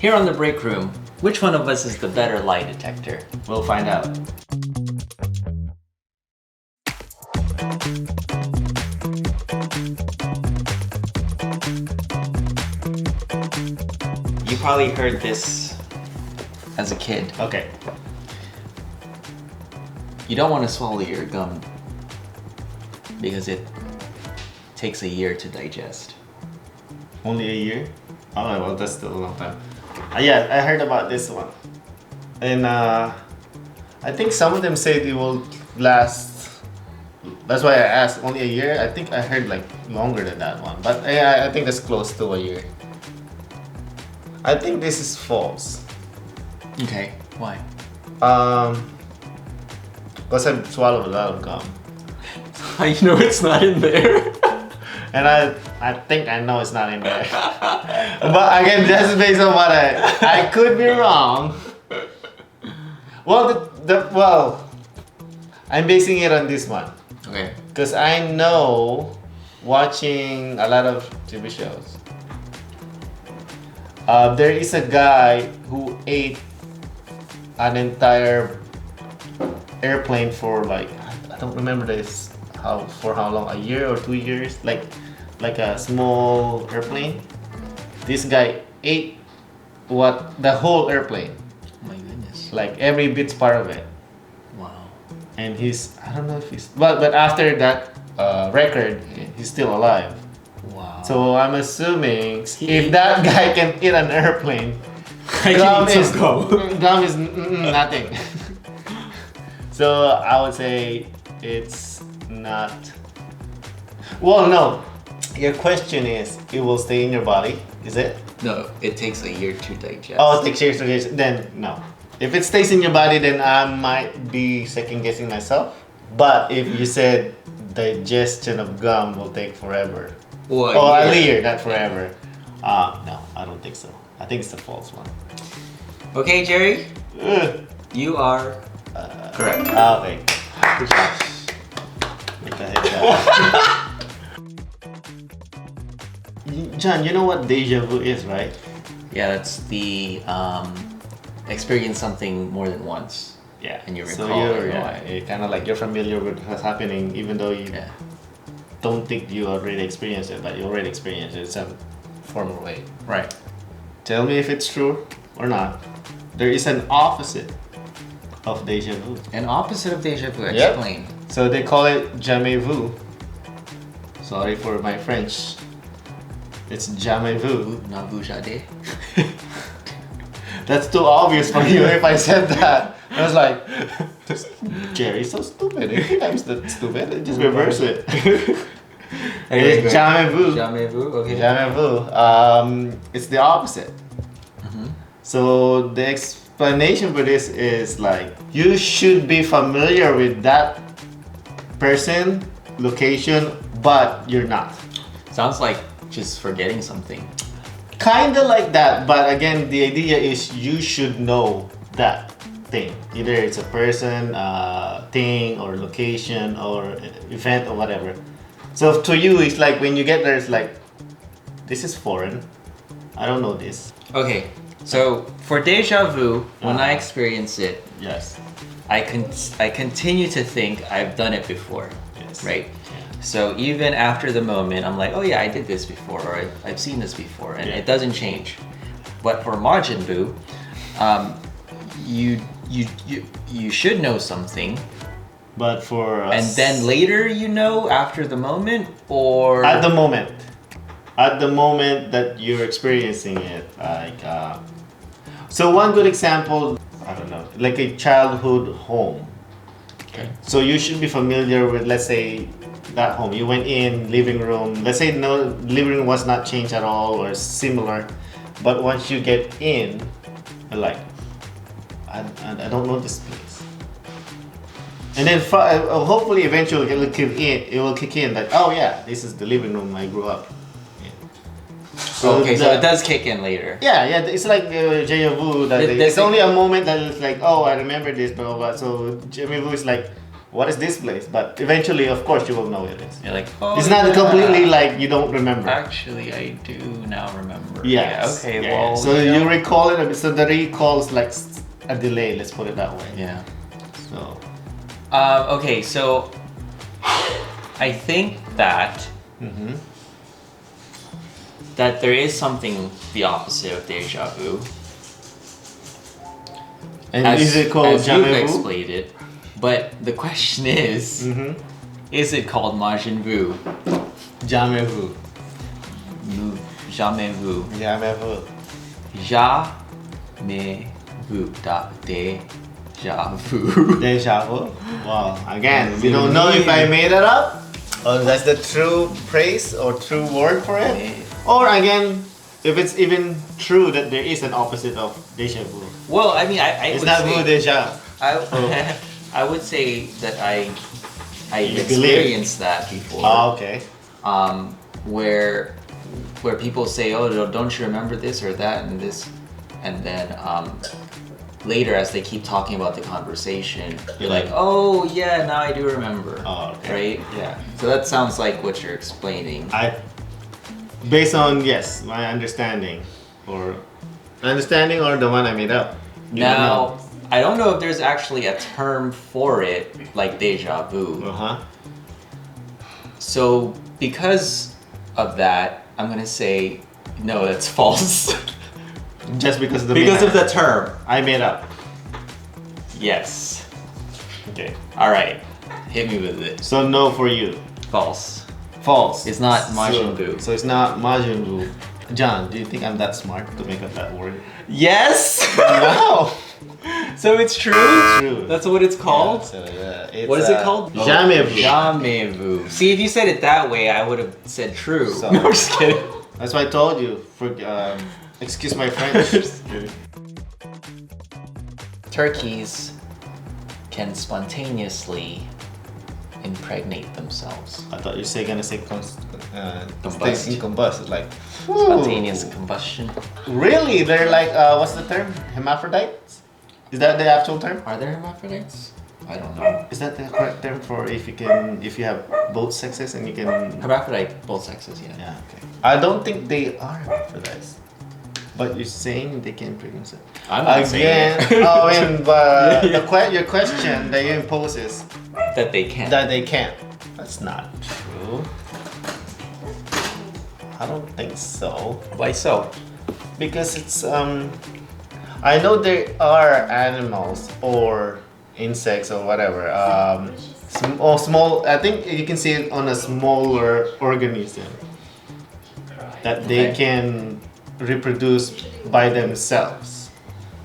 Here on the break room, which one of us is the better lie detector? We'll find out. You probably heard this as a kid. Okay. You don't want to swallow your gum because it takes a year to digest. Only a year? Oh, well, that's still a long time. Yeah, I heard about this one. And I think some of them say it will last. That's why I asked only a year. I think I heard like longer than that one. But yeah, I think that's close to a year. I think this is false. Okay, why? Because I've swallowed a lot of gum. How you know it's not in there? And I think I know it's not in there. But again, that's based on what I could be wrong. Well, well, I'm basing it on this one. Okay. Because I know watching a lot of TV shows. There is a guy who ate an entire airplane for like, I don't remember this, for how long, a year or 2 years, like a small airplane. This guy ate the whole airplane, Oh my goodness. like every bit's part of it. Wow. And I don't know if he's, but after that record, he's still alive. Wow. So I'm assuming if that guy can eat an airplane, I gum can eat is some gum. gum is nothing. So I would say it's not. Well, no. Your question is, it will stay in your body, is it? No, it takes a year to digest. Oh, it takes years to digest. Then no. If it stays in your body, then I might be second guessing myself. But if you said digestion of gum will take forever, Well, a year, not forever. No, I don't think so. I think it's the false one. Okay, Jerry, Ugh. you are correct. Okay. Good job. What the heck? John, you know what deja vu is, right? Yeah, that's the experience something more than once. Yeah. And you so recall you're, it, yeah, right? you're kind of like you're familiar with what's happening, even though you Yeah. don't think you already experienced it, but you already experienced it in some form or way. Right. Tell me if it's true or not. There is an opposite of deja vu. An opposite of deja vu. Yep. Explain. So they call it jamais vu. Sorry for my French. It's jamais vu. Not vous jadez. That's too obvious for you if I said that. I was like, Jerry's so stupid. If he times that stupid, just reverse it. It's jamais vu. Jamais vu. Okay. Jamais vu. It's the opposite. So the explanation for this is like, you should be familiar with that person, location, but you're not. Sounds like just forgetting something. Kinda like that, but again, the idea is you should know that thing. Either it's a person, thing, or location, or event, or whatever. So to you, it's like when you get there, it's like, this is foreign. I don't know this. Okay. So for deja vu, when I experience it, Yes. I continue to think I've done it before. Yes. Right. So even after the moment, I'm like, oh yeah, I did this before, or I've seen this before, and it doesn't change. But for Majin Buu, you should know something, But for us, and then later you know after the moment, or at the moment that you're experiencing it, like so one good example, I don't know, like a childhood home. Okay. So you should be familiar with, let's say, that home. You went in, living room. Let's say no, living room was not changed at all or similar, but once you get in, you're like, I don't know this place. And then hopefully eventually it will kick in that, oh yeah, this is the living room I grew up in. so it does kick in later. Yeah, it's like deja vu. That it's only a moment that it's like, oh, I remember this, blah, blah, blah. So deja vu is like, what is this place? But eventually, of course, you will know it is. You're like, oh, It's not yeah. completely like you don't remember. Actually, I do now remember. Yes. Yeah, okay, yeah. well. So you recall it a bit. So the recall is like a delay. Let's put it that way. Yeah. So. Okay, so I think that Mm-hmm. that there is something the opposite of deja vu. And is it called as you've jamais vu? explained it, but the question is, Mm-hmm. is it called Majin vu? Jamais vu. Jamais vu. Jamais vu. Jamais vu. Deja vu. Deja vu. Wow. Again, we don't know if I made it up, or that's the true phrase or true word for it. Or again, if it's even true that there is an opposite of deja vu. Well, I mean, I It's would not say, vu deja. I would say that I You experienced that before. Oh, okay. Where people say, oh, don't you remember this or that and this, and then later as they keep talking about the conversation, you're like, oh yeah, now I do remember. Oh, okay. Right? Yeah. So that sounds like what you're explaining. Based on my understanding, or the one I made up. You don't Now, I don't know if there's actually a term for it, like deja vu. know. Uh-huh. So because of that, I'm gonna say no, that's false. Just because of the Because of the term. I made up. Yes. Okay. All right. Hit me with it. So no for you. False. False. It's not Majin Buu. So it's not Majin Buu. John, do you think I'm that smart to make up that word? Yes. No. So it's true. True. That's what it's called. It's, What is it called? Jamais vu. Jamais vu. See, if you said it that way, I would have said true. So- No, I'm just kidding. That's why I told you. Excuse my French. Just kidding. Turkeys can spontaneously impregnate themselves. I thought you were gonna say Combust. combust. It's like Spontaneous ooh. combustion. Really? They're like what's the term? Hermaphrodites? Is that the actual term? Are there hermaphrodites? I don't know. Is that the correct term for if you have both sexes and you can? Hermaphrodite, both sexes, yeah. Yeah. Okay. I don't think they are hermaphrodites. But you're saying they can impregnate themselves. I'm not Again. saying Oh, and your question that you impose is that they can. that they can't. That's not true. I don't think so. Why so? Because it's I know there are animals or insects or whatever. Small. I think you can see it on a smaller organism that they Okay. can reproduce by themselves.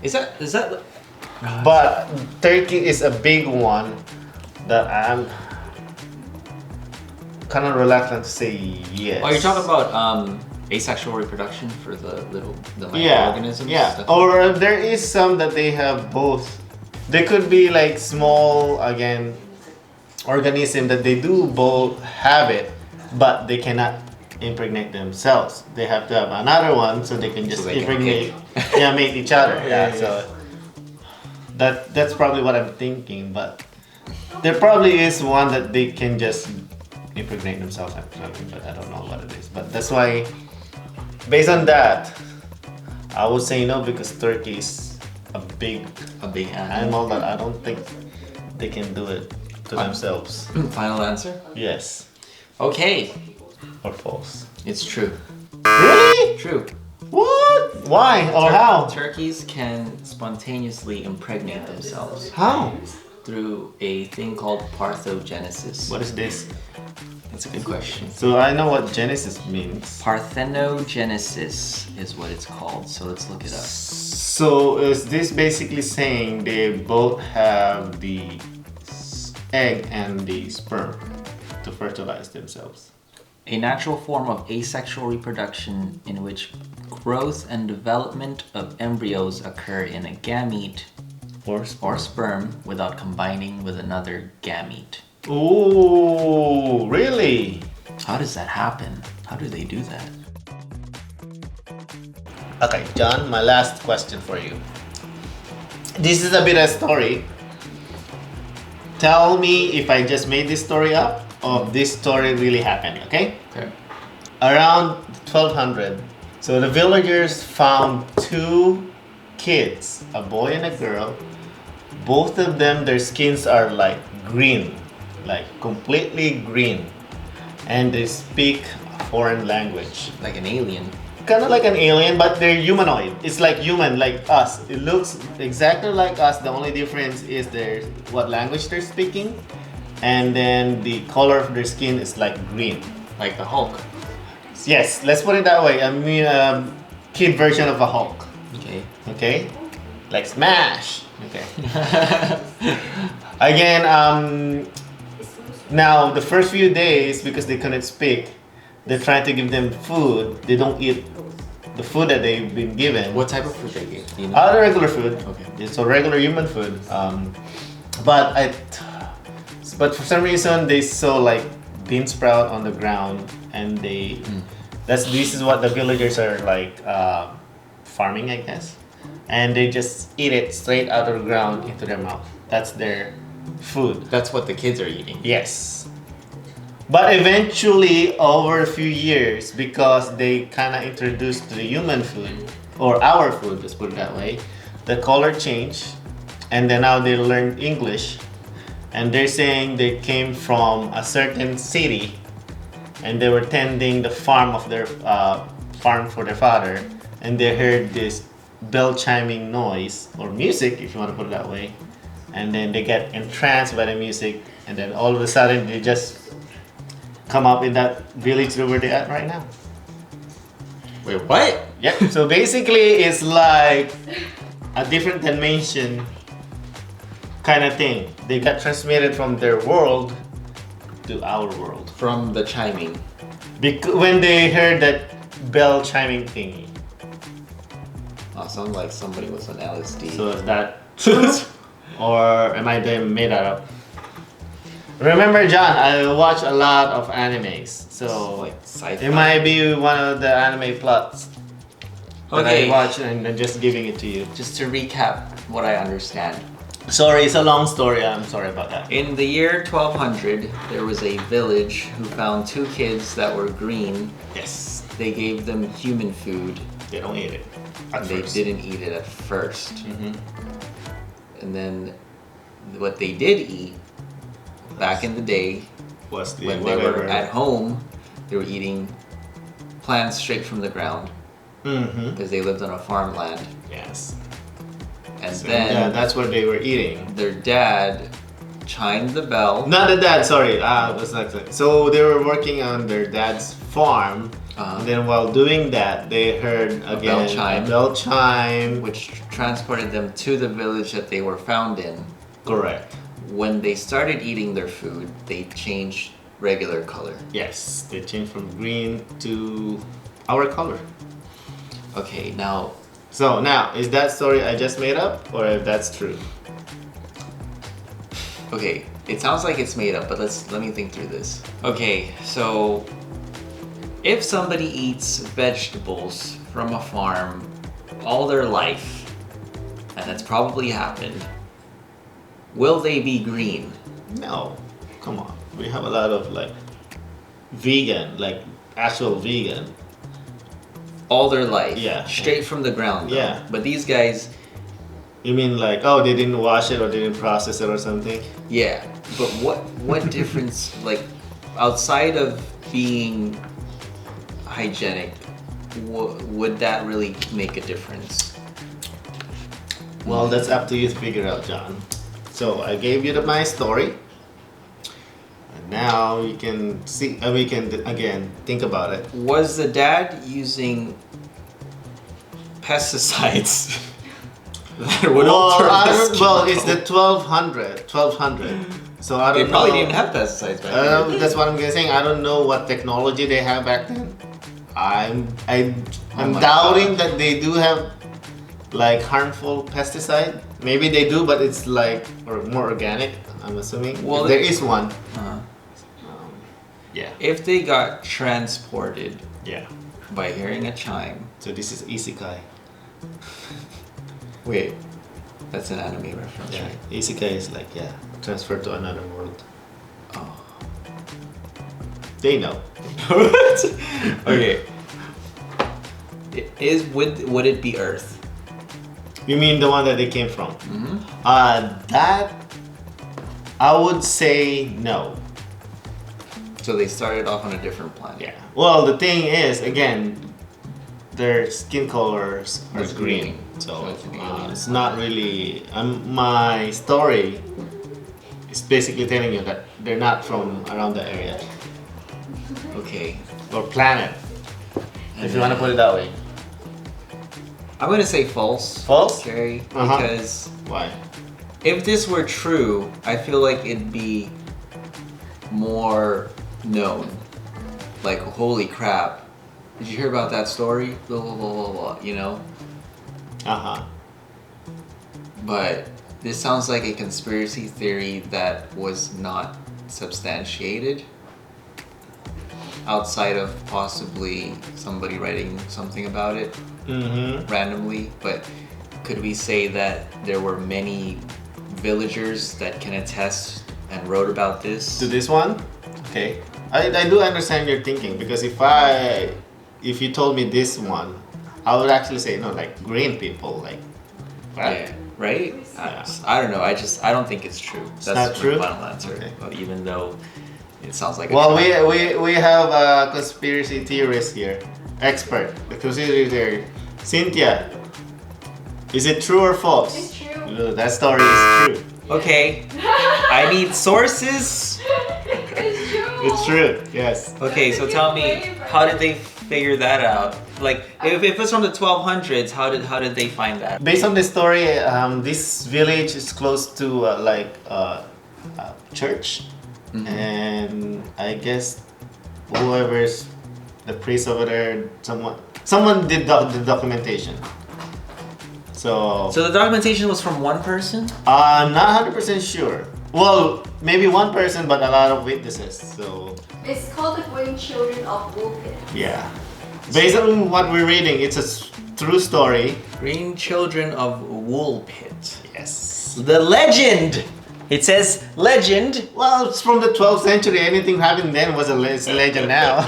Is that But turkey is a big one that I'm kind of reluctant to say yes. Oh, you're talking about asexual reproduction for the microorganisms? Yeah. Stuff? Or there is some that they have both. They could be like small again organism that they do both have it, but they cannot impregnate themselves. They have to have another one so they can just So they can impregnate. Yeah, mate each other. Yeah, So that's probably what I'm thinking, but there probably is one that they can just impregnate themselves after something, but I don't know what it is. But that's why, based on that, I would say no because turkey is a big animal that I don't think they can do it to themselves. Final answer? Yes. Okay, Or false. it's true. Really? True. What? Why? Or how? Turkeys can spontaneously impregnate themselves How? through a thing called parthenogenesis. What is this? That's a good question. So I know what Genesis means. Parthenogenesis is what it's called, so let's look it up. So is this basically saying they both have the egg and the sperm to fertilize themselves? A natural form of asexual reproduction in which growth and development of embryos occur in a gamete or sperm without combining with another gamete. Ooh, really? How does that happen? How do they do that? Okay, John, my last question for you. This is a bit of a story. tell me if I just made this story up or if this story really happened, okay? Okay. Around 1200, so the villagers found two kids, a boy and a girl. Both of them, their skins are like green, like completely green, and they speak a foreign language. Like an alien. Kind of like an alien, but they're humanoid. It's like human, like us. It looks exactly like us. The only difference is their what language they're speaking, and then the color of their skin is like green. Like the Hulk. Yes, let's put it that way. I mean, kid version of a Hulk. Okay. Okay, like smash. Okay. Again, now the first few days because they couldn't speak, they're trying to give them food. They don't eat the food that they've been given. What type of food they gave? Do you know? Other regular food. Okay. It's a regular human food. But for some reason they saw like bean sprout on the ground, and this is what the villagers are like farming, I guess, and they just eat it straight out of the ground into their mouth. That's their food. That's what the kids are eating. Yes. But eventually, over a few years, because they kind of introduced the human food, or our food, let's put it that way, the color changed, and then now they learned English, and they're saying they came from a certain city, and they were tending the farm of their farm for their father, and they heard this bell chiming noise or music, if you want to put it that way, and then they get entranced by the music, and then all of a sudden they just come up in that village where they're at right now. Wait, what? Yep. So basically, it's like a different dimension kind of thing. They got transmitted from their world to our world. From the chiming. When they heard that bell chiming thingy. Oh, sounds like somebody was on LSD. So is that true? Or am I being made that up? Remember, John, I watch a lot of animes, so like sci-fi. it might be one of the anime plots that I watch and I'm just giving it to you. Just to recap what I understand. Sorry, it's a long story. I'm sorry about that. In the year 1200, there was a village who found two kids that were green. Yes. They gave them human food. They don't eat it. They didn't eat it at first. Mm-hmm. And then what they did eat back in the day, Was the when they were at home, they were eating plants straight from the ground Mm-hmm. because they lived on a farmland. Yes. And So, then yeah, that's what they were eating. their dad chimed the bell. Not the dad, sorry. It was like that. So they were working on their dad's farm. And then while doing that, they heard again a bell chime. Which transported them to the village that they were found in. Correct. When they started eating their food, they changed regular color. Yes, they changed from green to our color. Okay, now... So now, is that story I just made up, or if that's true? Okay, it sounds like it's made up, but let me think through this. Okay, so if somebody eats vegetables from a farm all their life, and that's probably happened, will they be green? No, come on. We have a lot of like vegan, like actual vegan. All their life? Yeah. Straight from the ground though. Yeah. But these guys... You mean like, oh, they didn't wash it or they didn't process it or something? Yeah, but what difference, like, outside of being hygienic, would that really make a difference? Well, that's up to you to figure out, John. So I gave you my story. And now you can see, we can again think about it. Was the dad using pesticides that would alter the skin well, it's the color? 1200. So I don't know. They probably didn't have pesticides back then. That's what I'm saying. I don't know what technology they have back then. I'm doubting that they do have like harmful pesticide. Maybe they do, but it's like or more organic. I'm assuming. Well, if there is one. Yeah. If they got transported Yeah. by hearing a chime. So this is isekai. Wait, that's an anime reference, Yeah. right? Isekai is like, yeah. transferred to another world. Oh. They know. Okay. Would it be Earth? You mean the one that they came from? Mm-hmm. That I would say no. So they started off on a different planet. Yeah. Well, the thing is, again, their skin colors are It's green, green. so So it's an alien it's not really. My story is basically telling you that they're not from around the area Okay. or planet, if you want to put it that way. I'm gonna say false. False? Jerry, Uh-huh. because Why? if this were true, I feel like it'd be more known. Like, holy crap. Did you hear about that story? Blah, blah, blah, blah, blah, you know? Uh-huh. But this sounds like a conspiracy theory that was not substantiated. Outside of possibly somebody writing something about it Mm-hmm. randomly. But could we say that there were many villagers that can attest and wrote about this? To this one? Okay. I do understand your thinking, because if you told me this one, I would actually say no, like green people, like what? Yeah, right? Yeah. I don't know. I don't think it's true. That's not my true? final answer. Okay. Well, even though it sounds like Well, a we have a conspiracy theorist here, expert. The conspiracy theory, Cynthia. Is it true or false? It's true. That story is true. Okay, I need sources. It's true. It's true. Yes. Okay, so tell me, how did they figure that out? Like, if it's from the 1200s, how did they find that? Based on the story, this village is close to a church, Mhm. and I guess whoever's the priest over there, someone did the documentation. So So the documentation was from one person? I'm not 100% sure. Well, maybe one person, but a lot of witnesses. So It's called the Green Children of Woolpit. yeah, based on what we're reading, it's a true story. Green Children of Woolpit. Yes. The legend! It says legend. Well, it's from the 12th century. Anything happened then was a legend now.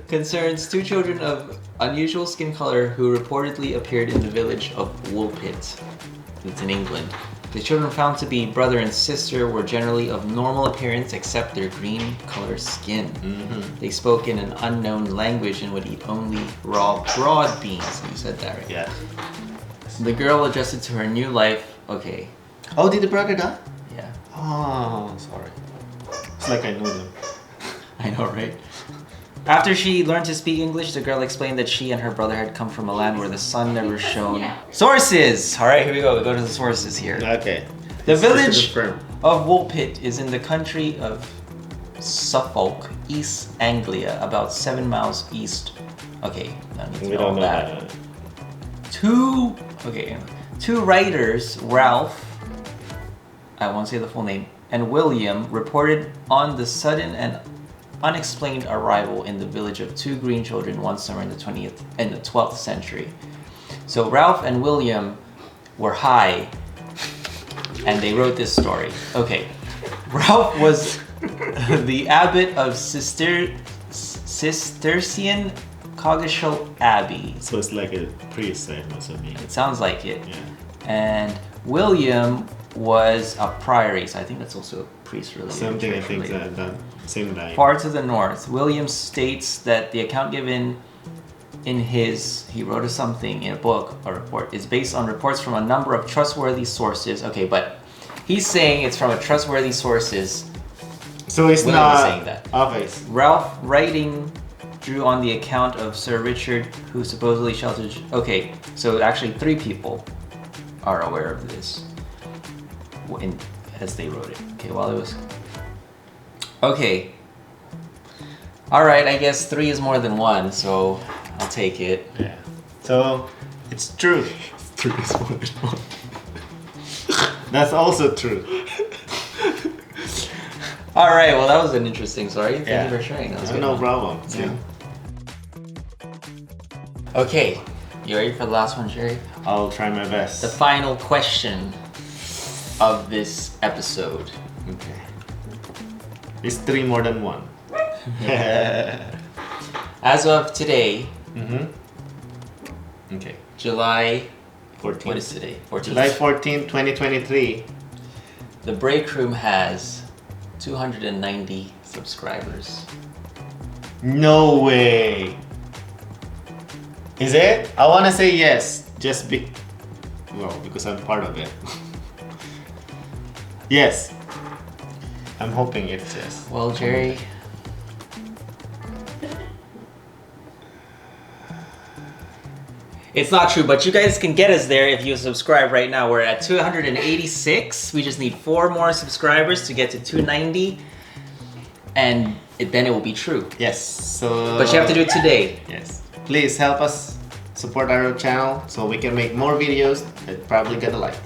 Concerns two children of unusual skin color who reportedly appeared in the village of Woolpit. It's in England. The children, found to be brother and sister, were generally of normal appearance except their green color skin. Mm-hmm. They spoke in an unknown language and would eat only raw broad beans. You said that right. Yeah. The girl adjusted to her new life. Okay. Oh, did the brother die? Yeah. Oh, sorry. It's like I knew them. I know, right? After she learned to speak English, the girl explained that she and her brother had come from a land where the sun never shone. Yeah. Sources! Alright, here we go. We go to the sources here. Okay. The Just to village confirm. of Woolpit is in the country of Suffolk, East Anglia, about 7 miles east. Okay, I need to We know don't know that. that. Two writers, Ralph, I won't say the full name, and William reported on the sudden and unexplained arrival in the village of two green children one summer in the 12th century. So Ralph and William were high and they wrote this story. Okay. Ralph was the abbot of Cistercian Coggeshall Abbey. So it's like a priest, I must have been. It sounds like it. Yeah. And William was a priory, so I think that's also a priest related. Something I church think related. that same line. Far to the north, William states that the account given in he wrote something in a book, a report, is based on reports from a number of trustworthy sources. Okay, but he's saying it's from a trustworthy sources. So it's William not is saying that. Okay. Ralph writing drew on the account of Sir Richard, who supposedly sheltered. Okay, so actually 3 people are aware of this as they wrote it. Okay, while it was. Okay. All right, I guess 3 is more than 1, so I'll take it. Yeah. So it's true. 3 is more than 1. That's also true. All right, well that was an interesting story. Thank Yeah. you for sharing. That was a good No one. problem. Yeah. Okay, you ready for the last one, Jerry? I'll try my best. The final question. of this episode. Okay. It's 3 more than 1. As of today, Okay. July 14. What is today? 14th. July 14, 2023. The break room has 290 subscribers. No way. Is it? I want to say yes. Because I'm part of it. Yes. I'm hoping it's yes. Well, Jerry, it's not true, but you guys can get us there if you subscribe right now. We're at 286. We just need 4 more subscribers to get to 290, and then it will be true. Yes. So. But you have to do it today. Yes. Please help us support our channel so we can make more videos that probably gonna like.